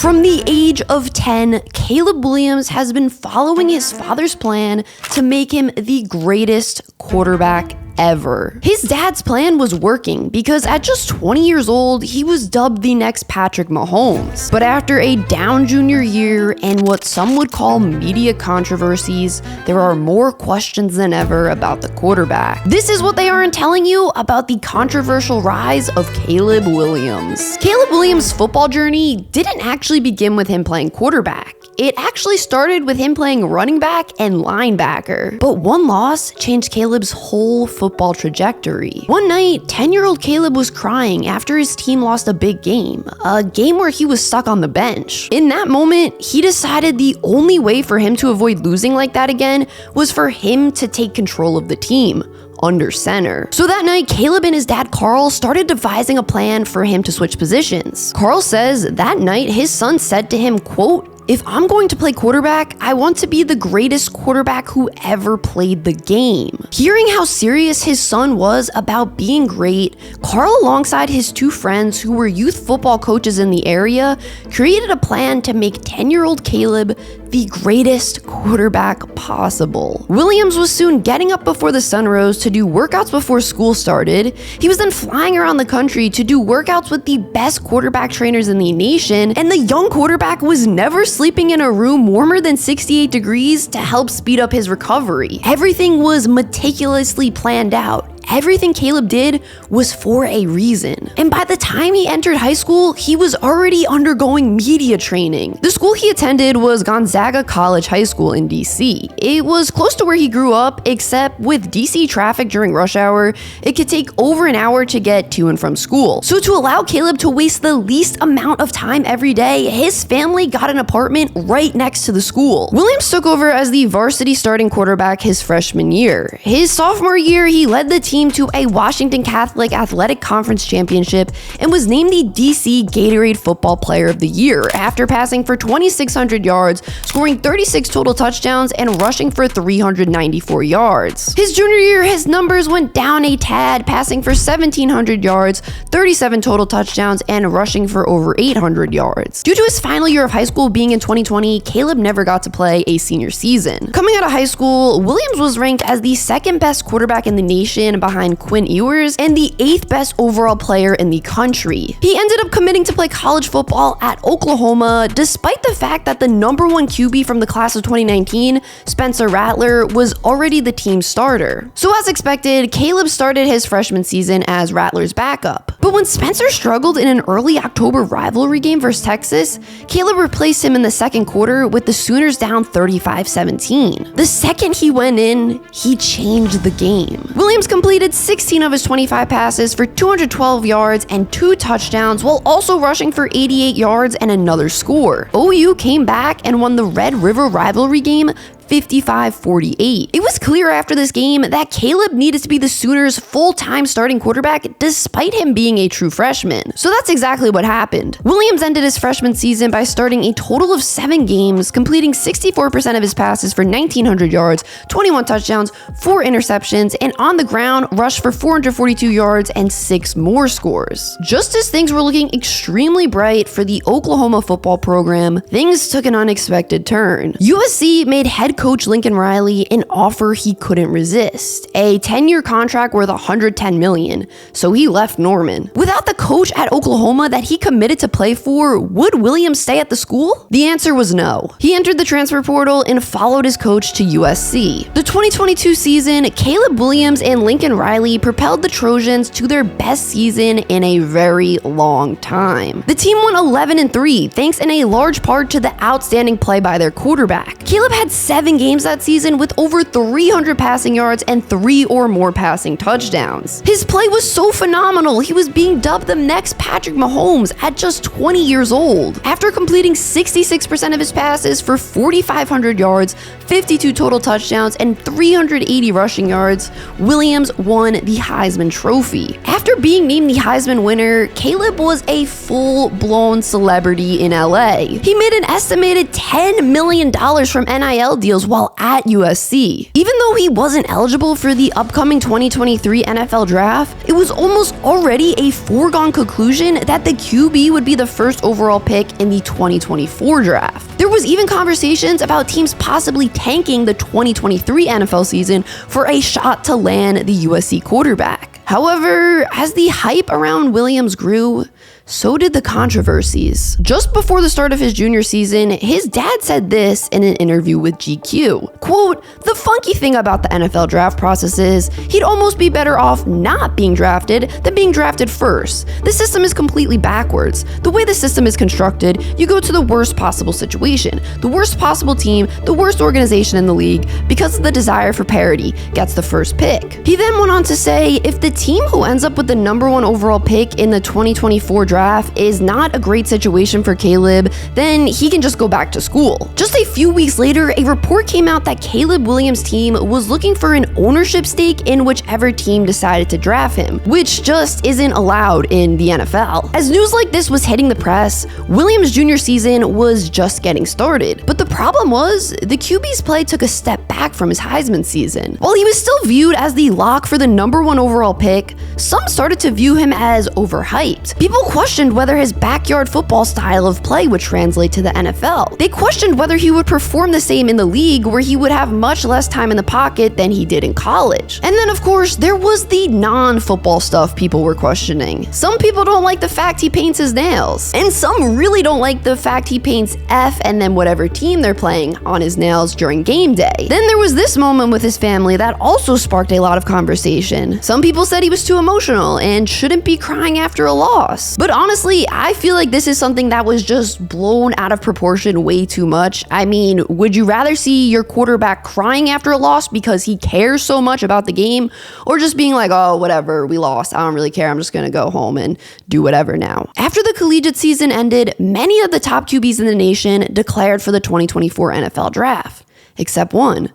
From the age of 10, Caleb Williams has been following his father's plan to make him the greatest quarterback ever. His dad's plan was working because at just 20 years old, he was dubbed the next Patrick Mahomes. But after a down junior year and what some would call media controversies, there are more questions than ever about the quarterback. This is what they aren't telling you about the controversial rise of Caleb Williams. Caleb Williams' football journey didn't actually begin with him playing quarterback. It actually started with him playing running back and linebacker. But one loss changed Caleb's whole football trajectory. One night, 10-year-old Caleb was crying after his team lost a big game, a game where he was stuck on the bench. In that moment, he decided the only way for him to avoid losing like that again was for him to take control of the team under center. So that night, Caleb and his dad Carl started devising a plan for him to switch positions. Carl says that night his son said to him, quote, "If I'm going to play quarterback, I want to be the greatest quarterback who ever played the game." Hearing how serious his son was about being great, Carl, alongside his two friends who were youth football coaches in the area, created a plan to make 10-year-old Caleb the greatest quarterback possible. Williams was soon getting up before the sun rose to do workouts before school started. He was then flying around the country to do workouts with the best quarterback trainers in the nation, and the young quarterback was never sleeping in a room warmer than 68 degrees to help speed up his recovery. Everything was meticulously planned out. Everything Caleb did was for a reason. And by the time he entered high school, he was already undergoing media training. The school he attended was Gonzaga College High School in DC. It was close to where he grew up, except with DC traffic during rush hour, it could take over an hour to get to and from school. So to allow Caleb to waste the least amount of time every day, his family got an apartment right next to the school. Williams took over as the varsity starting quarterback his freshman year. His sophomore year, he led the team to a Washington Catholic Athletic Conference championship and was named the DC Gatorade Football Player of the Year after passing for 2,600 yards, scoring 36 total touchdowns, and rushing for 394 yards. His junior year, his numbers went down a tad, passing for 1,700 yards, 37 total touchdowns, and rushing for over 800 yards. Due to his final year of high school being in 2020, Caleb never got to play a senior season. Coming out of high school, Williams was ranked as the second best quarterback in the nation behind Quinn Ewers and the 8th best overall player in the country. He ended up committing to play college football at Oklahoma, despite the fact that the number one QB from the class of 2019, Spencer Rattler, was already the team starter. So as expected, Caleb started his freshman season as Rattler's backup. But when Spencer struggled in an early October rivalry game versus Texas, Caleb replaced him in the second quarter with the Sooners down 35-17. The second he went in, he changed the game. Williams completed 16 of his 25 passes for 212 yards and 2 touchdowns, while also rushing for 88 yards and another score. OU came back and won the Red River rivalry game 55-48. It was clear after this game that Caleb needed to be the Sooners' full-time starting quarterback despite him being a true freshman. So that's exactly what happened. Williams ended his freshman season by starting a total of 7 games, completing 64% of his passes for 1,900 yards, 21 touchdowns, 4 interceptions, and on the ground rushed for 442 yards and 6 more scores. Just as things were looking extremely bright for the Oklahoma football program, things took an unexpected turn. USC made head coach Lincoln Riley an offer he couldn't resist, a 10-year contract worth $110 million, so he left Norman. Without the coach at Oklahoma that he committed to play for, would Williams stay at the school? The answer was no. He entered the transfer portal and followed his coach to USC. The 2022 season, Caleb Williams and Lincoln Riley propelled the Trojans to their best season in a very long time. The team won 11-3, thanks in a large part to the outstanding play by their quarterback. Caleb had 7 games that season with over 300 passing yards and 3 or more passing touchdowns. His play was so phenomenal, he was being dubbed the next Patrick Mahomes at just 20 years old. After completing 66% of his passes for 4,500 yards, 52 total touchdowns, and 380 rushing yards, Williams won the Heisman Trophy. After After being named the Heisman winner, Caleb was a full-blown celebrity in LA. He made an estimated $10 million from NIL deals while at USC. Even though he wasn't eligible for the upcoming 2023 NFL draft, it was almost already a foregone conclusion that the QB would be the first overall pick in the 2024 draft. There was even conversations about teams possibly tanking the 2023 NFL season for a shot to land the USC quarterback. However, as the hype around Williams grew, so did the controversies. Just before the start of his junior season, his dad said this in an interview with GQ. Quote, "The funky thing about the NFL draft process is he'd almost be better off not being drafted than being drafted first. The system is completely backwards. The way the system is constructed, you go to the worst possible situation, the worst possible team, the worst organization in the league, because of the desire for parity, gets the first pick." He then went on to say, if the team who ends up with the #1 overall pick in the 2024 draft is not a great situation for Caleb, then he can just go back to school. Just a few weeks later, a report came out that Caleb Williams' team was looking for an ownership stake in whichever team decided to draft him, which just isn't allowed in the NFL. As news like this was hitting the press, Williams' junior season was just getting started. But the problem was, the QB's play took a step back from his Heisman season. While he was still viewed as the lock for the #1 overall pick, some started to view him as overhyped. People questioned whether his backyard football style of play would translate to the NFL. They questioned whether he would perform the same in the league, where he would have much less time in the pocket than he did in college. And then, of course, there was the non-football stuff people were questioning. Some people don't like the fact he paints his nails, and some really don't like the fact he paints F and then whatever team they're playing on his nails during game day. Then there was this moment with his family that also sparked a lot of conversation. Some people said he was too emotional and shouldn't be crying after a loss. But honestly, I feel like this is something that was just blown out of proportion way too much. I mean, would you rather see your quarterback crying after a loss because he cares so much about the game, or just being like, oh, whatever, we lost, I don't really care, I'm just gonna go home and do whatever now? After the collegiate season ended, many of the top QBs in the nation declared for the 2024 NFL draft, except one.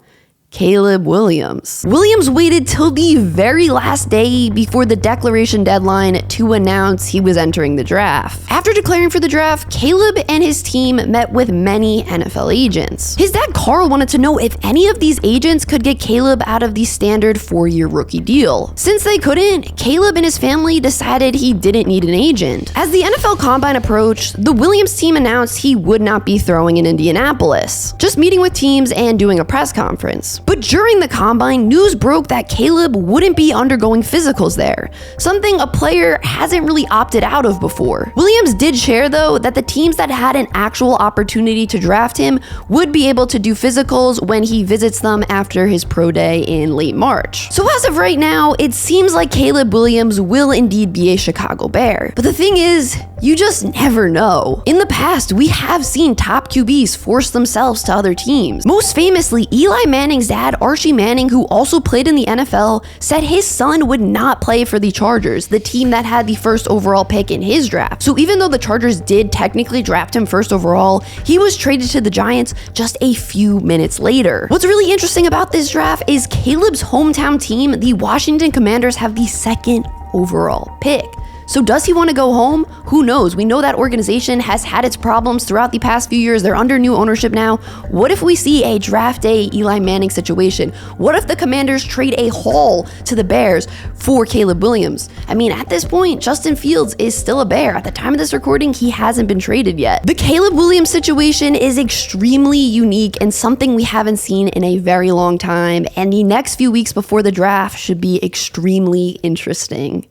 Caleb Williams. Williams waited till the very last day before the declaration deadline to announce he was entering the draft. After declaring for the draft, Caleb and his team met with many NFL agents. His dad Carl wanted to know if any of these agents could get Caleb out of the standard 4-year rookie deal. Since they couldn't, Caleb and his family decided he didn't need an agent. As the NFL Combine approached, the Williams team announced he would not be throwing in Indianapolis, just meeting with teams and doing a press conference. But during the Combine, news broke that Caleb wouldn't be undergoing physicals there, something a player hasn't really opted out of before. Williams did share, though, that the teams that had an actual opportunity to draft him would be able to do physicals when he visits them after his pro day in late March. So as of right now, it seems like Caleb Williams will indeed be a Chicago Bear. But the thing is, you just never know. In the past, we have seen top QBs force themselves to other teams. Most famously, Eli Manning's dad, Archie Manning, who also played in the NFL, said his son would not play for the Chargers, the team that had the first overall pick in his draft. So even though the Chargers did technically draft him first overall, he was traded to the Giants just a few minutes later. What's really interesting about this draft is Caleb's hometown team, the Washington Commanders, have the second overall pick. So does he want to go home? Who knows? We know that organization has had its problems throughout the past few years. They're under new ownership now. What if we see a draft day Eli Manning situation? What if the Commanders trade a haul to the Bears for Caleb Williams? I mean, at this point, Justin Fields is still a Bear. At the time of this recording, he hasn't been traded yet. The Caleb Williams situation is extremely unique and something we haven't seen in a very long time. And the next few weeks before the draft should be extremely interesting.